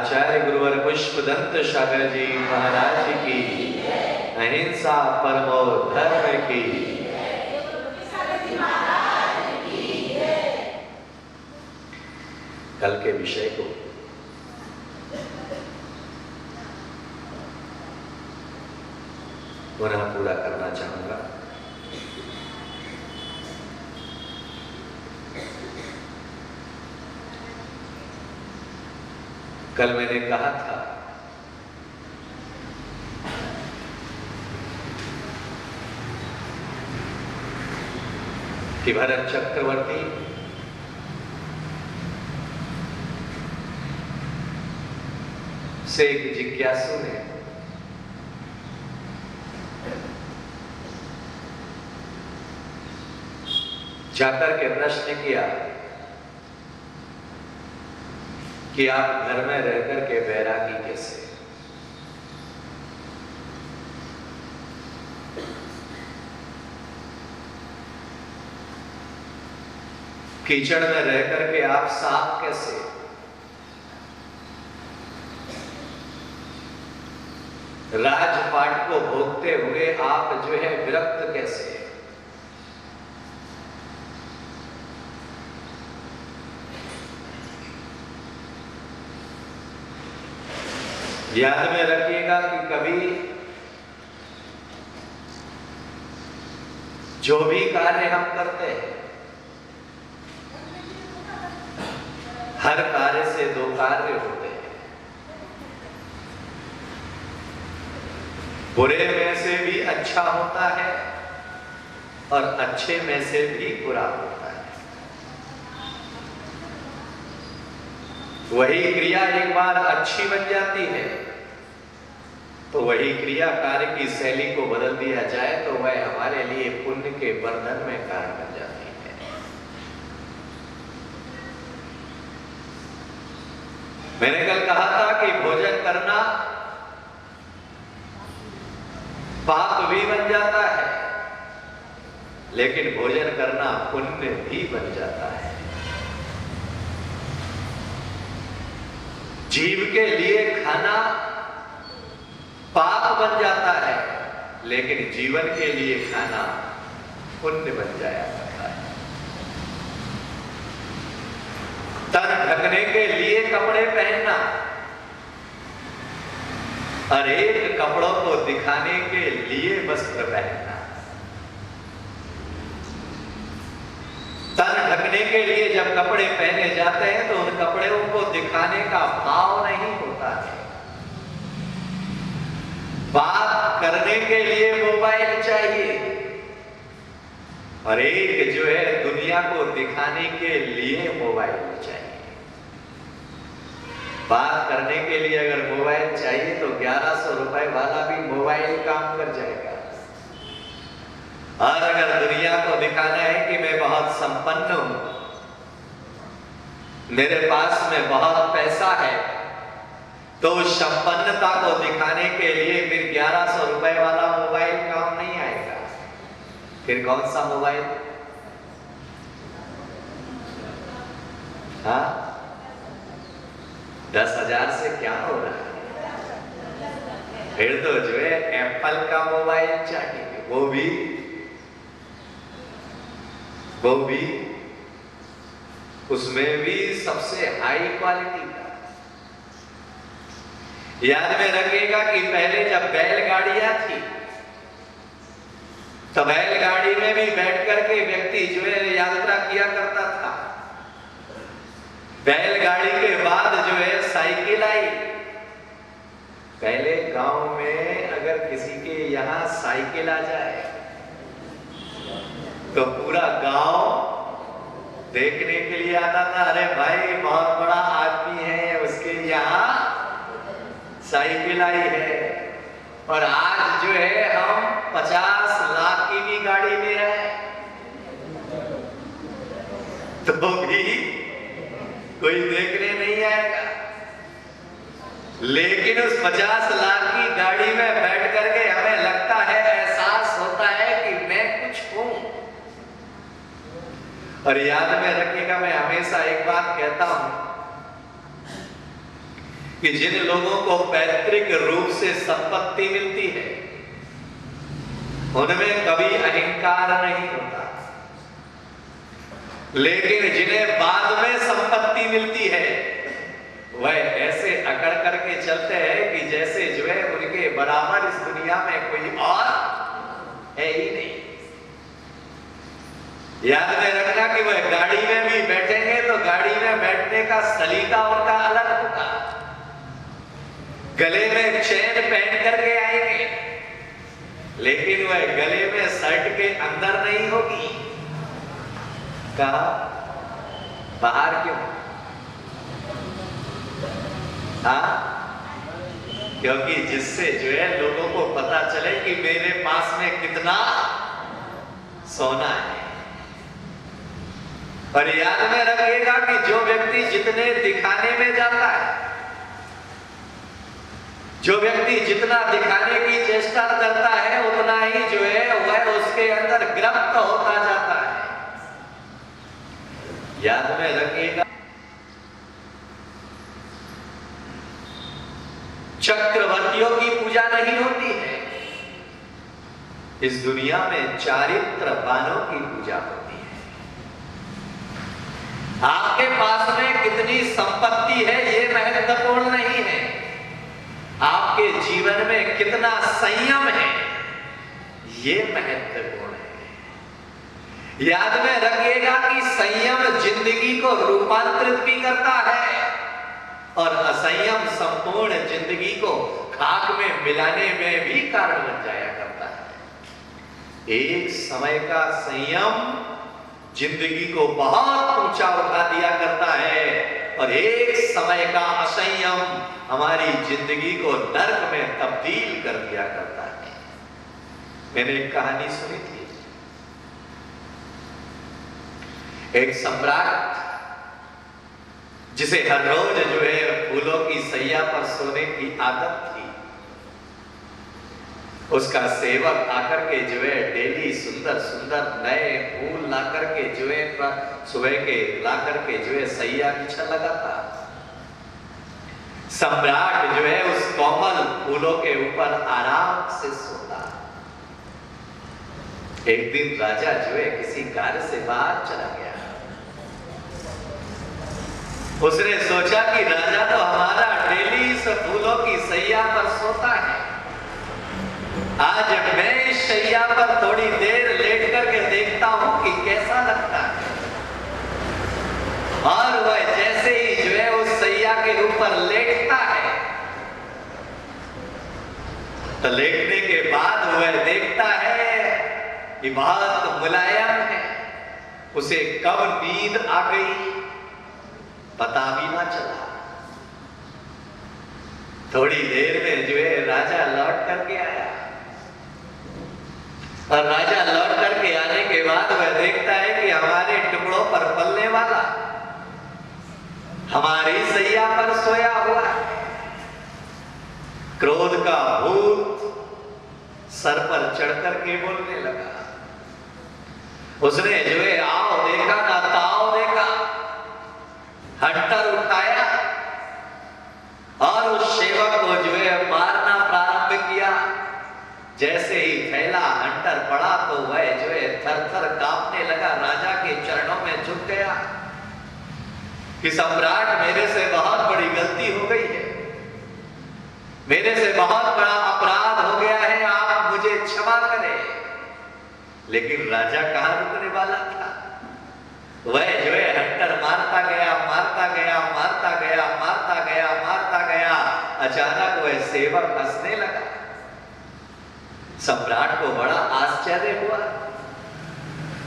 आचार्य गुरुवर पुष्पदंत सागर जी महाराज की, अहिंसा परमो धर्म की। कल के विषय को पुनः पूरा करना चाहूंगा। कल मैंने कहा था कि भरत चक्रवर्ती से एक जिज्ञासु ने जाकर के प्रश्न किया कि आप घर में रहकर के बैरागी कैसे? कीचड़ में रहकर के आप साफ कैसे? राजपाट को भोगते हुए आप जो है विरक्त कैसे? याद में रखिएगा कि कभी जो भी कार्य हम करते हैं, हर कार्य से दो कार्य होते हैं। बुरे में से भी अच्छा होता है और अच्छे में से भी बुरा होता है। वही क्रिया एक बार अच्छी बन जाती है तो वही क्रिया कार्य की शैली को बदल दिया जाए तो वह हमारे लिए पुण्य के वर्धन में कारण बन जाती है। मैंने कल कहा था कि भोजन करना पाप भी बन जाता है, लेकिन भोजन करना पुण्य भी बन जाता है। जीव के लिए खाना पाप बन जाता है, लेकिन जीवन के लिए खाना पुण्य बन जाया करता है। तन ढकने के लिए कपड़े पहनना और एक कपड़ों को दिखाने के लिए वस्त्र पहनना। तन ढकने के लिए जब कपड़े पहने जाते हैं तो उन कपड़ों को दिखाने का भाव नहीं होता है। बात करने के लिए मोबाइल चाहिए और एक जो है दुनिया को दिखाने के लिए मोबाइल चाहिए। बात करने के लिए अगर मोबाइल चाहिए तो 1100 रुपए वाला भी मोबाइल काम कर जाएगा। और अगर दुनिया को दिखाना है कि मैं बहुत संपन्न हूं, मेरे पास में बहुत पैसा है, तो संपन्नता को दिखाने के लिए फिर 1100 रुपए वाला मोबाइल काम नहीं आएगा। फिर कौन सा मोबाइल? हाँ, 10,000 से क्या हो रहा है? फिर तो जो है एप्पल का मोबाइल चाहिए, वो भी उसमें भी सबसे हाई क्वालिटी का। याद में रखिएगा कि पहले जब बैलगाड़ियां थी तो बैलगाड़ी में भी बैठ करके व्यक्ति जो है यात्रा किया करता था। बैलगाड़ी के बाद जो है साइकिल आई। पहले गांव में अगर किसी के यहां साइकिल आ जाए तो पूरा गांव देखने के लिए आता था, अरे भाई बहुत बड़ा आदमी है, उसके यहाँ साइकिल आई है। और आज जो है हम 50 लाख की भी गाड़ी ले आए तो भी कोई देखने नहीं आएगा। लेकिन उस 50 लाख की गाड़ी में बैठ करके हमें लगता है, एहसास होता है कि मैं कुछ हूं। और याद में रखिएगा, मैं हमेशा एक बात कहता हूं कि जिन लोगों को पैतृक रूप से संपत्ति मिलती है उनमें कभी अहंकार नहीं होता, लेकिन जिन्हें बाद में संपत्ति मिलती है वह ऐसे अकड़ करके चलते हैं कि जैसे जो है उनके बराबर इस दुनिया में कोई और है ही नहीं। याद में रखना कि वह गाड़ी में भी बैठेंगे तो गाड़ी में बैठने का सलीका उनका अलग होगा, गले में चेन पहन करके आएंगे, लेकिन वह गले में शर्ट के अंदर नहीं होगी। कहा बाहर क्यों? हाँ, क्योंकि जिससे जो है लोगों को पता चले कि मेरे पास में कितना सोना है। और याद में रखिएगा कि जो व्यक्ति जितने दिखाने में जाता है, जो व्यक्ति जितना दिखाने की चेष्टा करता है उतना ही जो है वह उसके अंदर गिरफ्त होता जाता है। याद में रखिएगा, चक्रवर्तियों की पूजा नहीं होती है, इस दुनिया में चारित्रवानों की पूजा होती है। आपके पास में कितनी संपत्ति है ये महत्वपूर्ण नहीं है, आपके जीवन में कितना संयम है ये महत्वपूर्ण है। याद में रखिएगा कि संयम जिंदगी को रूपांतरित भी करता है और असंयम संपूर्ण जिंदगी को खाक में मिलाने में भी कारण बन जाया करता है। एक समय का संयम जिंदगी को बहुत ऊंचा उठा दिया करता है और एक समय का असंयम हमारी जिंदगी को नर्क में तब्दील कर दिया करता है। मैंने एक कहानी सुनी थी, एक सम्राट जिसे हर रोज जो है फूलों की सैया पर सोने की आदत थी, उसका सेवक आकर के जो है डेली सुंदर सुंदर नए फूल ला करके जो है सुबह के ला करके जो है सैया बिछा लगाता। सम्राट जो है उस कोमल फूलों के ऊपर आराम से सोता। एक दिन राजा जो है किसी कार्य से बाहर चला गया। उसने सोचा कि राजा तो हमारा डेली इस फूलों की सैया पर सोता है, आज मैं इस सैया पर थोड़ी देर लेट करके देखता हूं कि कैसा लगता है। और वह जैसे ही जो है उस सैया के ऊपर लेटता है तो लेटने के बाद वह देखता है कि बहुत मुलायम है। उसे कब नींद आ गई पता भी ना चला। थोड़ी देर में जो है राजा लौट करके आया और राजा लौट करके आने के बाद वह देखता है कि हमारे टुकड़ों पर पलने वाला हमारी सैया पर सोया हुआ है। क्रोध का भूत सर पर चढ़ करके बोलने लगा। उसने जो है आओ देखा ना ताओ देखा, हंटर उठाया और उस सेवक को जो है मारना प्रारंभ किया। जैसे ही थैला हंटर पड़ा तो वह जो है थर थर कांपने लगा, राजा के चरणों में झुक गया कि सम्राट मेरे से बहुत बड़ी गलती हो गई है, मेरे से बहुत बड़ा अपराध हो गया है, आप मुझे क्षमा करें। लेकिन राजा कहां रुकने वाला था। वह जो है हंटर मारता गया मारता गया मारता गया मारता गया मारता गया। अचानक वह सेवक हंसने लगा। सम्राट को बड़ा आश्चर्य हुआ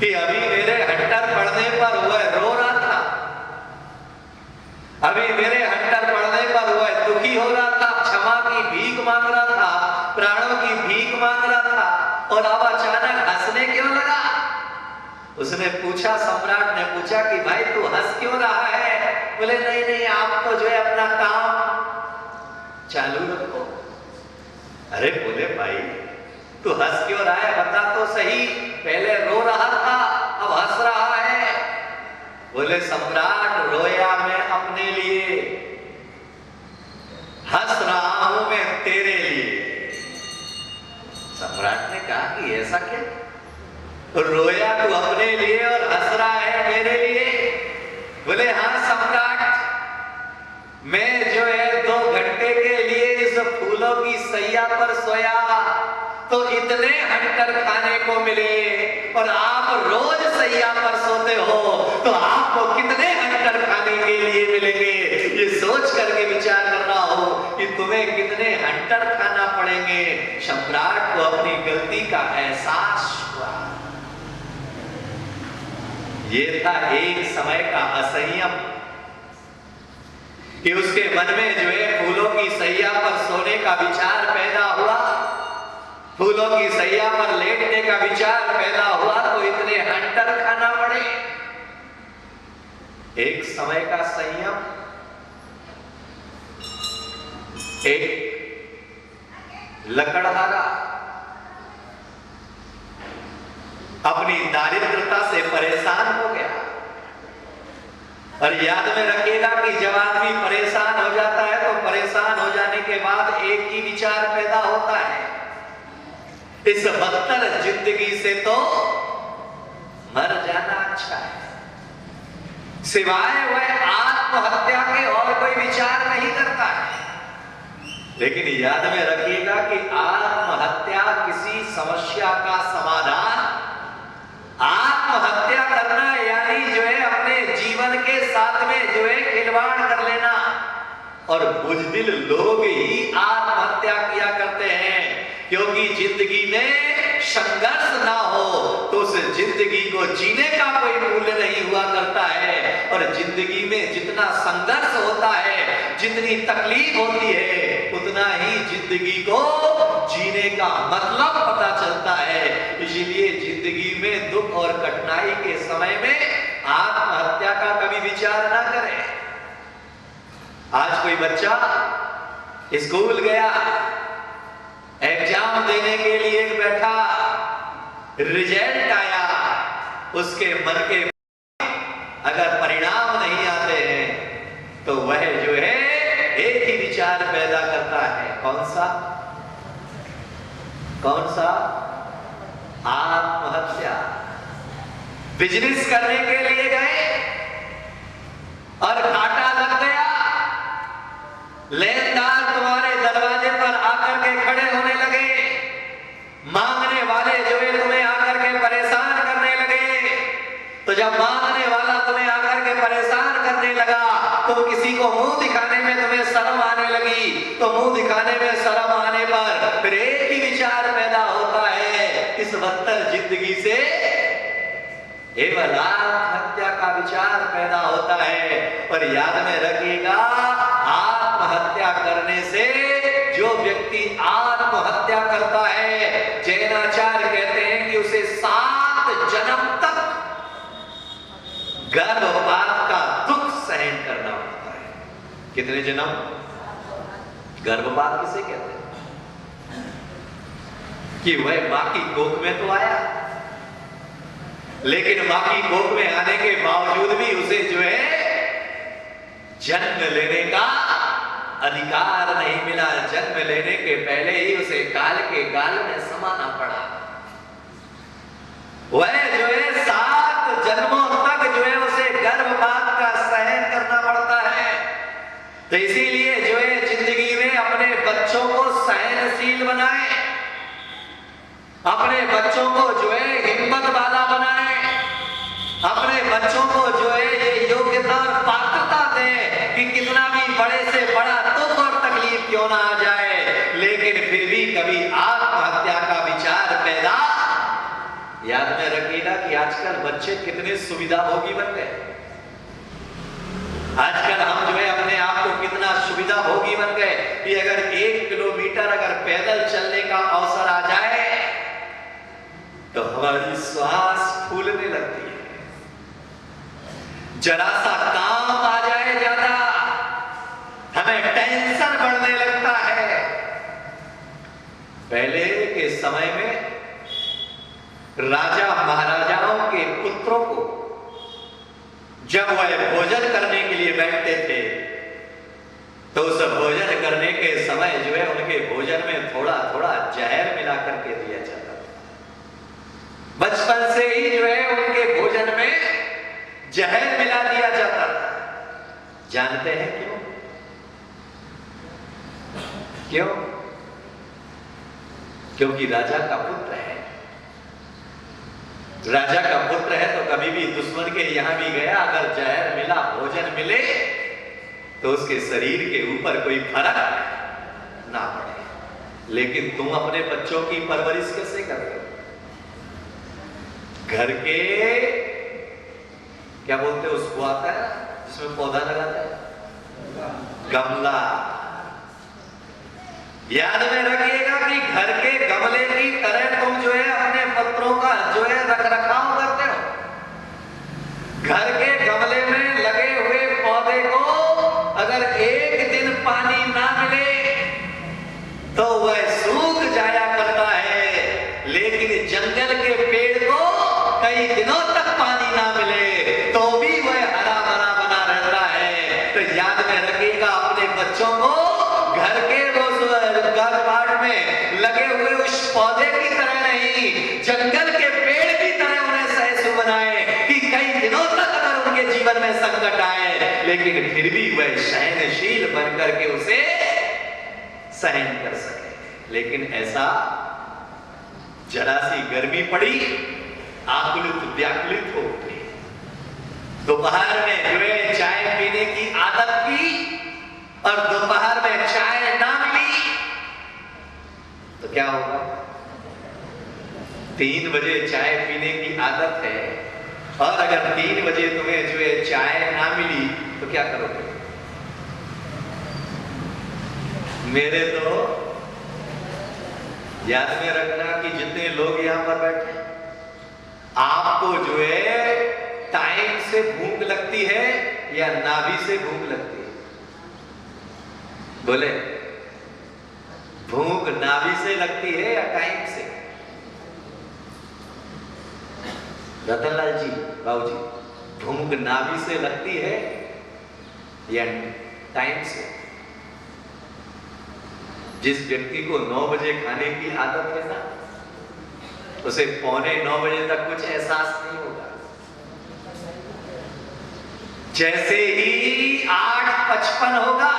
कि अभी मेरे हंटर पड़ने पर वह रो रहा था, अभी मेरे हंटर पड़ने पर वह दुखी हो रहा था, क्षमा की भीख मांग रहा था, प्राणों की भीख मांग रहा था, और अब अचानक हंसने क्यों लगा। उसने पूछा, सम्राट ने पूछा कि भाई तू हंस क्यों रहा है। बोले नहीं नहीं आप तो जो है अपना काम चालू रखो। अरे बोले भाई तू हंस क्यों रहा है, बता तो सही, पहले रो रहा था अब हंस रहा है। बोले सम्राट रोया मैं अपने लिए, सम्राट ने कहा कि ऐसा क्या, रोया तू अपने लिए और हंस रहा है मेरे लिए? बोले हाँ सम्राट, मैं जो है 2 घंटे के लिए इस फूलों की सैया पर सोया तो इतने हंटर खाने को मिले, और आप रोज सैया पर सोते हो तो आपको कितने हंटर खाने के लिए मिलेंगे? ये सोच करके विचार करना हो कि तुम्हें कितने हंटर खाना पड़ेंगे। सम्राट को अपनी गलती का एहसास हुआ। ये था एक समय का असंयम कि उसके मन में जो है फूलों की सैया पर सोने का विचार पैदा हुआ, फूलों की सैया पर लेटने का विचार पैदा हुआ तो इतने हंटर खाना पड़े। एक समय का संयम, एक लकड़हारा अपनी दारिद्रता से परेशान हो गया। और याद में रखिएगा कि जब आदमी परेशान हो जाता है तो परेशान हो जाने के बाद एक ही विचार पैदा होता है, इस बदतर जिंदगी से तो मर जाना अच्छा है। सिवाय वह आत्महत्या के और कोई विचार नहीं करता है। लेकिन याद में रखिएगा कि आत्महत्या किसी समस्या का समाधान, आत्महत्या करना यानी जो है अपने जीवन के साथ में जो है खिलवाड़ कर लेना। और बुजदिल लोग ही आत्महत्या किया करते हैं, क्योंकि जिंदगी में संघर्ष ना हो तो उस जिंदगी को जीने का कोई मूल्य नहीं हुआ करता है। और जिंदगी में जितना संघर्ष होता है, जितनी तकलीफ होती है, उतना ही जिंदगी को जीने का मतलब पता चलता है। इसीलिए जिंदगी में दुख और कठिनाई के समय में आत्महत्या का कभी विचार ना करें। आज कोई बच्चा स्कूल गया, एग्जाम देने के लिए बैठा, रिजल्ट आया, उसके मन के अगर परिणाम नहीं आते हैं तो वह जो है एक ही विचार पैदा करता है। कौन सा? कौन सा? आत्महत्या। बिजनेस करने के लिए गए और घाटा लग गया, लेनदार तुम्हारे दरवाजे पर आकर के खड़े होने लगे, मांगने वाले जो है तुम्हें आकर के परेशान करने लगे। तो जब मांगने वाला तुम्हें आकर के परेशान करने लगा तो किसी को मुंह दिखाने में तुम्हें शर्म आने लगी, तो मुंह दिखाने में शर्म आने पर फिर एक ही विचार पैदा होता है, इस बदतर जिंदगी से केवल आत्महत्या का विचार पैदा होता है। और याद में रखिएगा, आत्महत्या करने से जो व्यक्ति आत्महत्या करता है, जैनाचार्य कहते हैं कि उसे 7 जन्म तक गर्भपात का दुख सहन करना पड़ता है। कितने जन्म? गर्भपात किसे कहते हैं? कि वह मां की कोख में तो आया, लेकिन मां की कोख में आने के बावजूद भी उसे जो है जन्म लेने का अधिकार नहीं मिला। जन्म लेने के पहले ही उसे काल के गाल में समाना पड़ा। वह जो है 7 जन्मों तक जो है उसे गर्भपात का सहन करना पड़ता है। तो इसीलिए जो है जिंदगी में अपने बच्चों को सहनशील बनाए, अपने बच्चों को जो है हिम्मत वाला बनाए, अपने बच्चों को जो है ये योग्यता और पात्रता दे कि कितना भी बड़े से बड़ा दुख और तकलीफ क्यों ना आ जाए, लेकिन फिर भी कभी आत्महत्या का विचार पैदा। याद में रखिएगा कि आजकल बच्चे कितने सुविधाभोगी बन गए। आजकल हम जो है अपने आप को कितना सुविधाभोगी बन गए कि अगर 1 किलोमीटर अगर पैदल चलने का अवसर आ जाए तो हमारी श्वास फूलने लगती है। जरा सा काम आ जाए ज्यादा, हमें टेंशन बढ़ने लगता है। पहले के समय में राजा महाराजाओं के पुत्रों को जब वह भोजन करने के लिए बैठते थे तो उस भोजन करने के समय जो है उनके भोजन में थोड़ा थोड़ा जहर मिला करके दिया जाता था। बचपन से ही जो है उनके भोजन में जहर मिला दिया जाता था। जानते हैं क्यों? क्यों? क्योंकि राजा का पुत्र है। राजा का पुत्र है तो कभी भी दुश्मन के यहां भी गया, अगर जहर मिला भोजन मिले तो उसके शरीर के ऊपर कोई फर्क ना पड़े। लेकिन तुम अपने बच्चों की परवरिश कैसे करते हो? घर के क्या बोलते हो उसको, आता है जिसमें पौधा लगाता है, गमला। याद में रखिएगा कि घर के गमले की तरह तुम जो है अपने पत्रों का जो है रख रखाव करते हो। घर के गमले में लगे हुए पौधे को अगर एक दिन पानी ना मिले तो वह सूख जाया करता है, लेकिन जंगल के पेड़ को कई दिनों तक पानी ना मिले तो भी वह हरा भरा बना रहता है। तो याद में रखिएगा अपने बच्चों को घर के घर में लगे हुए उस पौधे की तरह नहीं, जंगल के पेड़ की तरह उन्हें सहिष्णु बनाए कि कई दिनों तक अगर उनके जीवन में संकट आए लेकिन फिर भी वह सहनशील बनकर के उसे सहन कर सके। लेकिन ऐसा जरा सी गर्मी पड़ी, आकुलित व्याकुलित हो उठे। दोपहर में जो है चाय पीने की आदत की और दोपहर में चाय ना मिली तो क्या होगा? 3 बजे चाय पीने की आदत है और अगर 3 बजे तुम्हें जो है चाय ना मिली तो क्या करोगे? मेरे तो याद में रखना कि जितने लोग यहां पर बैठे, आपको जो है टाइम से भूख लगती है या नाभि से भूख लगती है? बोले, भूख नाभि से लगती है या टाइम से? रतनलाल जी, बाबू जी, भूख नाभि से लगती है या टाइम से? जिस व्यक्ति को 9 बजे खाने की आदत है ना, उसे 8:45 बजे तक कुछ एहसास नहीं होगा। जैसे ही 8:55 होगा